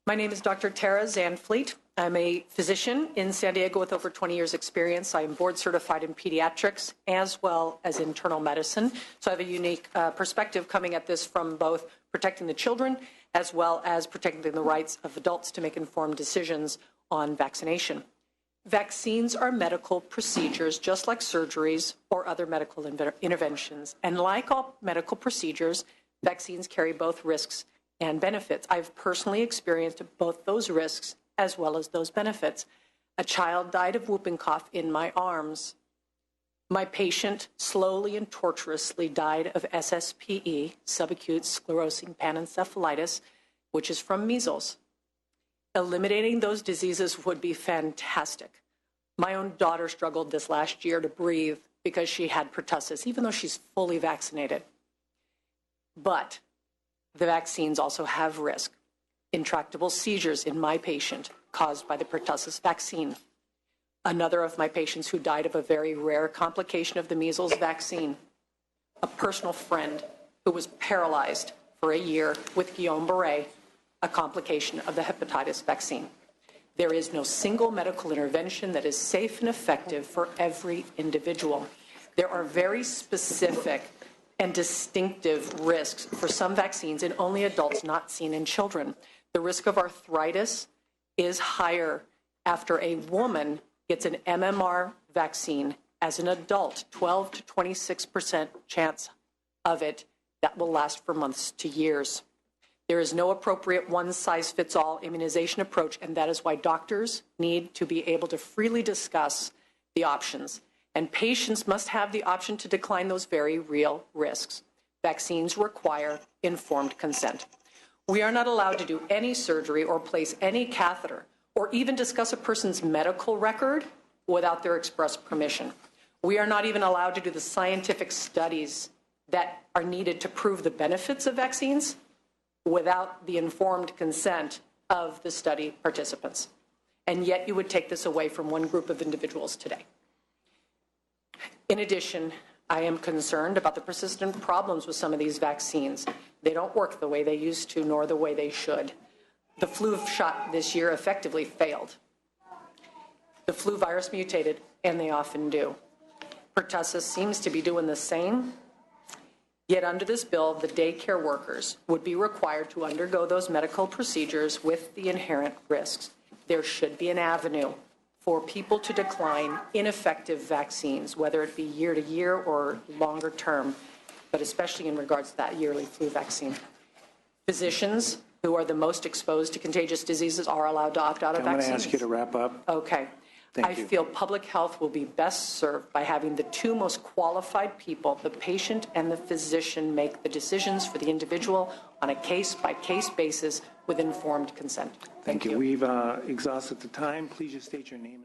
My name is Dr. Tara Zandvliet. I'm a physician in San Diego with over 20 years experience. I am board certified in pediatrics as well as internal medicine. So I have a unique perspective coming at this from both protecting the children as well as protecting the rights of adults to make informed decisions on vaccination. Vaccines are medical procedures just like surgeries or other medical interventions. And like all medical procedures, vaccines carry both risks and benefits. I've personally experienced both those risks as well as those benefits. A child died of whooping cough in my arms. My patient slowly and torturously died of SSPE, subacute sclerosing panencephalitis, which is from measles. Eliminating those diseases would be fantastic. My own daughter struggled this last year to breathe because she had pertussis, even though she's fully vaccinated. But the vaccines also have risk. Intractable seizures in my patient caused by the pertussis vaccine. Another of my patients who died of a very rare complication of the measles vaccine. A personal friend who was paralyzed for a year with Guillan Barre, a complication of the hepatitis vaccine. There is no single medical intervention that is safe and effective for every individual. There are very specific and distinctive risks for some vaccines in only adults, not seen in children. The risk of arthritis is higher after a woman gets an MMR vaccine as an adult, 12 to 26% chance of it that will last for months to years. There is no appropriate one-size-fits-all immunization approach, and that is why doctors need to be able to freely discuss the options. And patients must have the option to decline those very real risks. Vaccines require informed consent. We are not allowed to do any surgery or place any catheter or even discuss a person's medical record without their express permission. We are not even allowed to do the scientific studies that are needed to prove the benefits of vaccines without the informed consent of the study participants. And yet you would take this away from one group of individuals today. In addition, I am concerned about the persistent problems with some of these vaccines. They don't work the way they used to, nor the way they should. The flu shot this year effectively failed. The flu virus mutated, and they often do. Pertussis seems to be doing the same. Yet under this bill, the daycare workers would be required to undergo those medical procedures with the inherent risks. There should be an avenue for people to decline ineffective vaccines, whether it be year to year or longer term, but especially in regards to that yearly flu vaccine. Physicians who are the most exposed to contagious diseases are allowed to opt out of vaccines. I'm going to ask you to wrap up. Okay. I feel public health will be best served by having the two most qualified people, the patient and the physician, make the decisions for the individual on a case-by-case basis with informed consent. Thank you. We've exhausted the time. Please just state your name.